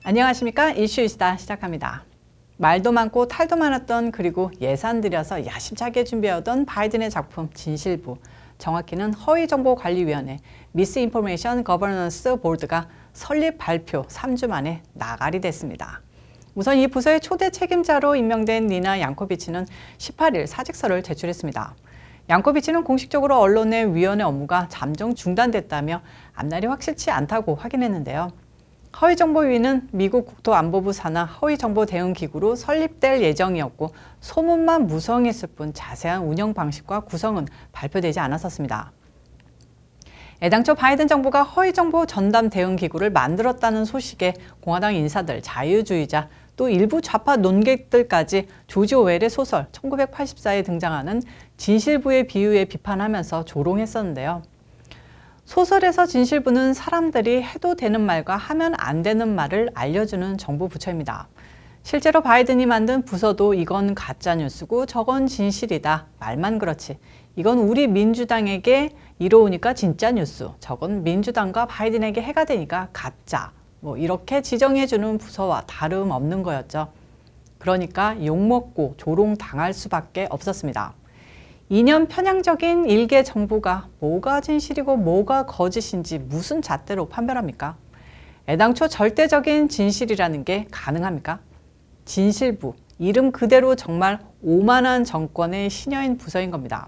안녕하십니까. 이슈이스타 시작합니다. 말도 많고 탈도 많았던 그리고 예산 들여서 야심차게 준비하던 바이든의 작품 진실부, 정확히는 허위정보관리위원회 미스인포메이션 거버넌스 보드가 설립 발표 3주 만에 나가리 됐습니다. 우선 이 부서의 초대 책임자로 임명된 니나 양코비치는 18일 사직서를 제출했습니다. 양코비치는 공식적으로 언론의 위원회 업무가 잠정 중단됐다며 앞날이 확실치 않다고 확인했는데요. 허위정보위는 미국 국토안보부 산하 허위정보대응기구로 설립될 예정이었고 소문만 무성했을 뿐 자세한 운영 방식과 구성은 발표되지 않았었습니다. 애당초 바이든 정부가 허위정보 전담 대응기구를 만들었다는 소식에 공화당 인사들, 자유주의자, 또 일부 좌파 논객들까지 조지 오웰의 소설 1984에 등장하는 진실부의 비유에 비판하면서 조롱했었는데요. 소설에서 진실부는 사람들이 해도 되는 말과 하면 안 되는 말을 알려주는 정부 부처입니다. 실제로 바이든이 만든 부서도 이건 가짜뉴스고 저건 진실이다. 말만 그렇지. 이건 우리 민주당에게 이로우니까 진짜 뉴스. 저건 민주당과 바이든에게 해가 되니까 가짜. 이렇게 지정해주는 부서와 다름없는 거였죠. 그러니까 욕먹고 조롱당할 수밖에 없었습니다. 이념 편향적인 일개 정부가 뭐가 진실이고 뭐가 거짓인지 무슨 잣대로 판별합니까? 애당초 절대적인 진실이라는 게 가능합니까? 진실부, 이름 그대로 정말 오만한 정권의 신여인 부서인 겁니다.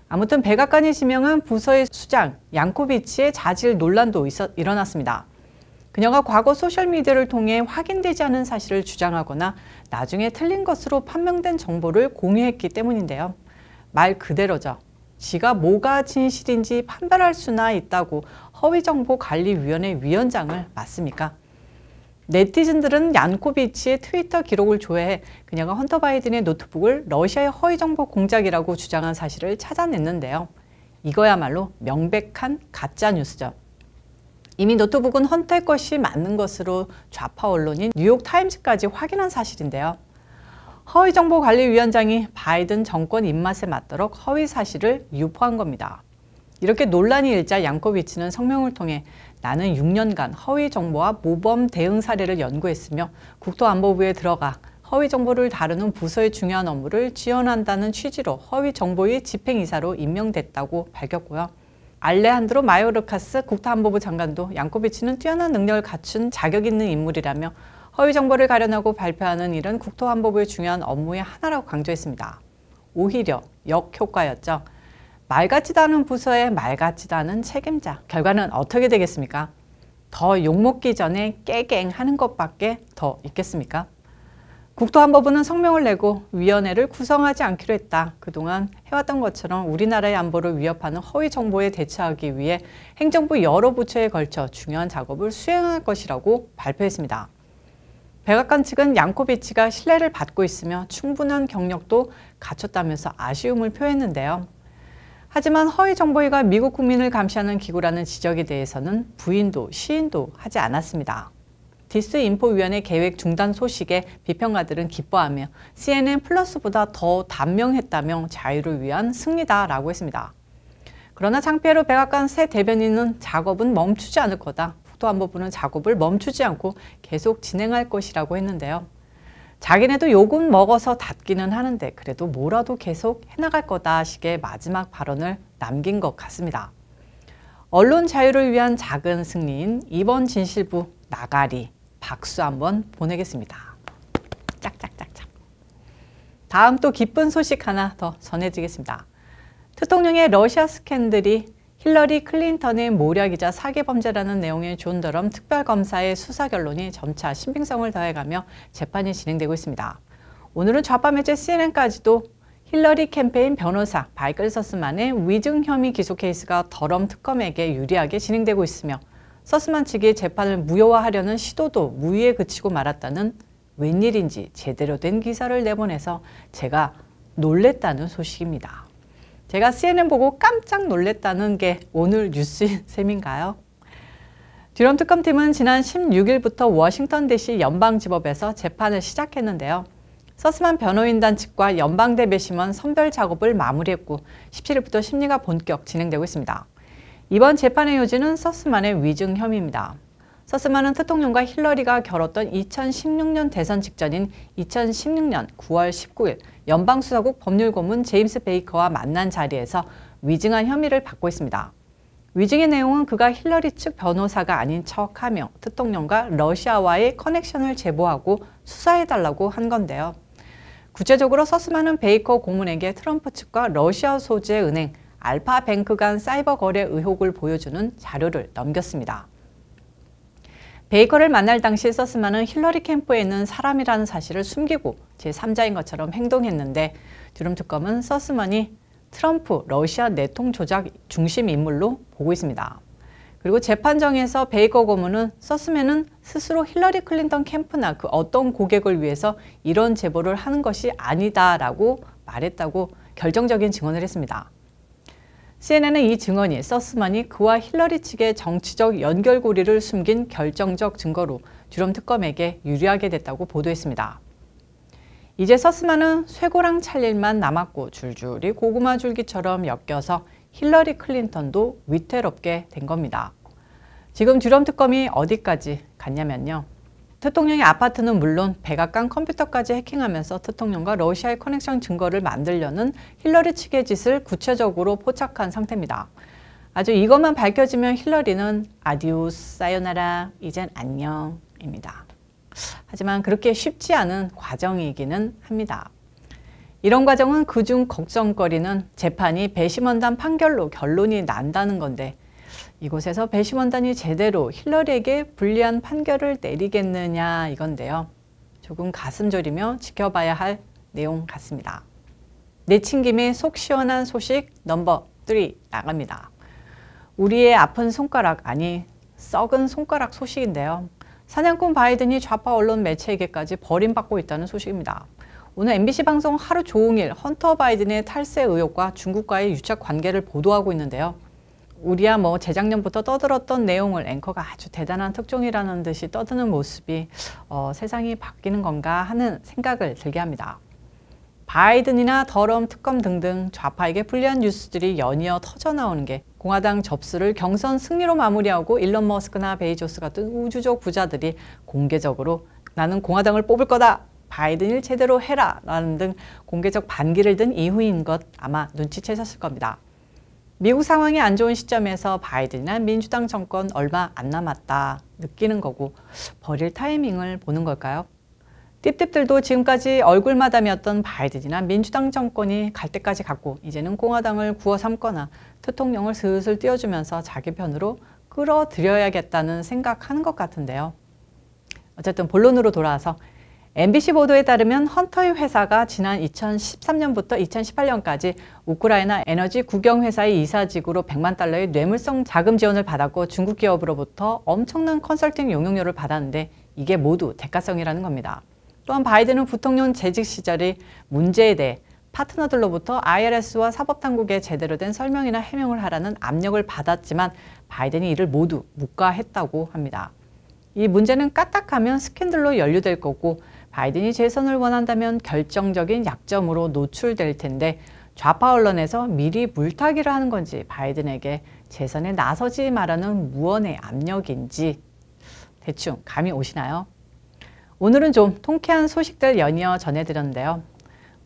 아무튼 백악관이 지명한 부서의 수장 양코비치의 자질 논란도 일어났습니다. 그녀가 과거 소셜미디어를 통해 확인되지 않은 사실을 주장하거나 나중에 틀린 것으로 판명된 정보를 공유했기 때문인데요. 말 그대로죠. 지가 뭐가 진실인지 판별할 수나 있다고 허위정보관리위원회 위원장을 맡습니까? 네티즌들은 양코비치의 트위터 기록을 조회해 그녀가 헌터 바이든의 노트북을 러시아의 허위정보 공작이라고 주장한 사실을 찾아냈는데요. 이거야말로 명백한 가짜뉴스죠. 이미 노트북은 헌터의 것이 맞는 것으로 좌파 언론인 뉴욕타임즈까지 확인한 사실인데요. 허위정보관리위원장이 바이든 정권 입맛에 맞도록 허위 사실을 유포한 겁니다. 이렇게 논란이 일자 양코비치는 성명을 통해 나는 6년간 허위정보와 모범 대응 사례를 연구했으며 국토안보부에 들어가 허위정보를 다루는 부서의 중요한 업무를 지원한다는 취지로 허위정보의 집행이사로 임명됐다고 밝혔고요. 알레한드로 마요르카스 국토안보부 장관도 양코비치는 뛰어난 능력을 갖춘 자격 있는 인물이라며 허위정보를 가려내고 발표하는 일은 국토안보부의 중요한 업무의 하나라고 강조했습니다. 오히려 역효과였죠. 말 같지도 않은 부서에 말 같지도 않은 책임자. 결과는 어떻게 되겠습니까? 더 욕먹기 전에 깨갱하는 것밖에 더 있겠습니까? 국토안보부는 성명을 내고 위원회를 구성하지 않기로 했다. 그동안 해왔던 것처럼 우리나라의 안보를 위협하는 허위정보에 대처하기 위해 행정부 여러 부처에 걸쳐 중요한 작업을 수행할 것이라고 발표했습니다. 백악관 측은 양코비치가 신뢰를 받고 있으며 충분한 경력도 갖췄다면서 아쉬움을 표했는데요. 하지만 허위정보위가 미국 국민을 감시하는 기구라는 지적에 대해서는 부인도 시인도 하지 않았습니다. 디스인포위원회 계획 중단 소식에 비평가들은 기뻐하며 CNN 플러스보다 더 단명했다며 자유를 위한 승리다라고 했습니다. 그러나 장피에로 백악관 새 대변인은 작업은 멈추지 않을 거다. 국토안보부는 작업을 멈추지 않고 계속 진행할 것이라고 했는데요. 자기네도 욕은 먹어서 닫기는 하는데 그래도 뭐라도 계속 해나갈 거다 식의 마지막 발언을 남긴 것 같습니다. 언론 자유를 위한 작은 승리인 이번 진실부 나가리 박수 한번 보내겠습니다. 짝짝짝짝. 다음 또 기쁜 소식 하나 더 전해드리겠습니다. 대통령의 러시아 스캔들이 힐러리 클린턴의 모략이자 사기범죄라는 내용의 존 더럼 특별검사의 수사 결론이 점차 신빙성을 더해가며 재판이 진행되고 있습니다. 오늘은 좌파 매체 CNN까지도 힐러리 캠페인 변호사 마이클 서스만의 위증 혐의 기소 케이스가 더럼 특검에게 유리하게 진행되고 있으며 서스만 측이 재판을 무효화하려는 시도도 무위에 그치고 말았다는 웬일인지 제대로 된 기사를 내보내서 제가 놀랬다는 소식입니다. 제가 CNN 보고 깜짝 놀랬다는 게 오늘 뉴스인 셈인가요? 듀럼 특검팀은 지난 16일부터 워싱턴 DC 연방지법에서 재판을 시작했는데요. 서스만 변호인단 측과 연방대 배심원 선별 작업을 마무리했고 17일부터 심리가 본격 진행되고 있습니다. 이번 재판의 요지는 서스만의 위증 혐의입니다. 서스만은 대통령과 힐러리가 겨뤘던 2016년 대선 직전인 2016년 9월 19일 연방수사국 법률고문 제임스 베이커와 만난 자리에서 위증한 혐의를 받고 있습니다. 위증의 내용은 그가 힐러리 측 변호사가 아닌 척하며 대통령과 러시아와의 커넥션을 제보하고 수사해달라고 한 건데요. 구체적으로 서스만은 베이커 고문에게 트럼프 측과 러시아 소재 은행 알파뱅크 간 사이버 거래 의혹을 보여주는 자료를 넘겼습니다. 베이커를 만날 당시 서스만은 힐러리 캠프에 있는 사람이라는 사실을 숨기고 제3자인 것처럼 행동했는데 듀럼 특검은 서스만이 트럼프 러시아 내통 조작 중심 인물로 보고 있습니다. 그리고 재판정에서 베이커 고문은 서스만은 스스로 힐러리 클린턴 캠프나 그 어떤 고객을 위해서 이런 제보를 하는 것이 아니다라고 말했다고 결정적인 증언을 했습니다. CNN은 이 증언이 서스만이 그와 힐러리 측의 정치적 연결고리를 숨긴 결정적 증거로 듀럼 특검에게 유리하게 됐다고 보도했습니다. 이제 서스만은 쇠고랑 찰 일만 남았고 줄줄이 고구마 줄기처럼 엮여서 힐러리 클린턴도 위태롭게 된 겁니다. 지금 듀럼 특검이 어디까지 갔냐면요. 대통령의 아파트는 물론 백악관 컴퓨터까지 해킹하면서 대통령과 러시아의 커넥션 증거를 만들려는 힐러리 측의 짓을 구체적으로 포착한 상태입니다. 아주 이것만 밝혀지면 힐러리는 아디오스 사요나라 이젠 안녕입니다. 하지만 그렇게 쉽지 않은 과정이기는 합니다. 이런 과정은 그중 걱정거리는 재판이 배심원단 판결로 결론이 난다는 건데 이곳에서 배심원단이 제대로 힐러리에게 불리한 판결을 내리겠느냐 이건데요. 조금 가슴 졸이며 지켜봐야 할 내용 같습니다. 내친김에 속 시원한 소식 넘버 3 나갑니다. 우리의 아픈 손가락 아니 썩은 손가락 소식인데요. 사냥꾼 바이든이 좌파 언론 매체에게까지 버림받고 있다는 소식입니다. 오늘 MBC 방송 하루 종일 헌터 바이든의 탈세 의혹과 중국과의 유착 관계를 보도하고 있는데요. 우리야 뭐 재작년부터 떠들었던 내용을 앵커가 아주 대단한 특종이라는 듯이 떠드는 모습이 세상이 바뀌는 건가 하는 생각을 들게 합니다. 바이든이나 더럼 특검 등등 좌파에게 불리한 뉴스들이 연이어 터져나오는 게 공화당 접수를 경선 승리로 마무리하고 일론 머스크나 베이조스 같은 우주적 부자들이 공개적으로 나는 공화당을 뽑을 거다! 바이든을 제대로 해라! 라는 등 공개적 반기를 든 이후인 것 아마 눈치채셨을 겁니다. 미국 상황이 안 좋은 시점에서 바이든이나 민주당 정권 얼마 안 남았다 느끼는 거고 버릴 타이밍을 보는 걸까요? 띠띠들도 지금까지 얼굴마담이었던 바이든이나 민주당 정권이 갈 때까지 갔고 이제는 공화당을 구워 삼거나 대통령을 슬슬 띄워주면서 자기 편으로 끌어들여야겠다는 생각하는 것 같은데요. 어쨌든 본론으로 돌아와서 MBC 보도에 따르면 헌터의 회사가 지난 2013년부터 2018년까지 우크라이나 에너지 국영회사의 이사직으로 100만 달러의 뇌물성 자금 지원을 받았고 중국 기업으로부터 엄청난 컨설팅 용역료를 받았는데 이게 모두 대가성이라는 겁니다. 또한 바이든은 부통령 재직 시절의 문제에 대해 파트너들로부터 IRS와 사법당국에 제대로 된 설명이나 해명을 하라는 압력을 받았지만 바이든이 이를 모두 묵과했다고 합니다. 이 문제는 까딱하면 스캔들로 연루될 거고 바이든이 재선을 원한다면 결정적인 약점으로 노출될 텐데 좌파 언론에서 미리 물타기를 하는 건지 바이든에게 재선에 나서지 말라는 무언의 압력인지 대충 감이 오시나요? 오늘은 좀 통쾌한 소식들 연이어 전해드렸는데요.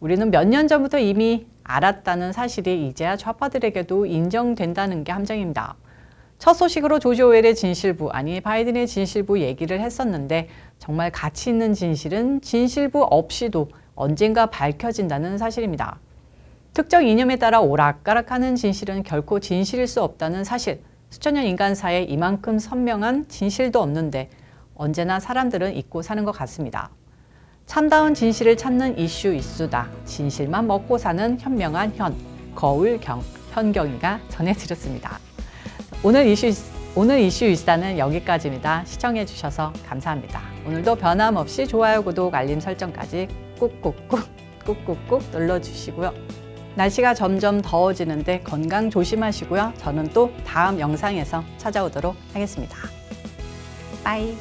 우리는 몇 년 전부터 이미 알았다는 사실이 이제야 좌파들에게도 인정된다는 게 함정입니다. 첫 소식으로 조지 오웰의 진실부 아니 바이든의 진실부 얘기를 했었는데 정말 가치 있는 진실은 진실부 없이도 언젠가 밝혀진다는 사실입니다. 특정 이념에 따라 오락가락하는 진실은 결코 진실일 수 없다는 사실, 수천 년 인간사에 이만큼 선명한 진실도 없는데 언제나 사람들은 잊고 사는 것 같습니다. 참다운 진실을 찾는 이슈다. 진실만 먹고 사는 현명한 거울경, 현경이가 전해드렸습니다. 오늘 이슈 이슈다는 여기까지입니다. 시청해주셔서 감사합니다. 오늘도 변함없이 좋아요, 구독, 알림 설정까지 꾹꾹꾹 눌러주시고요. 날씨가 점점 더워지는데 건강 조심하시고요. 저는 또 다음 영상에서 찾아오도록 하겠습니다. 빠이.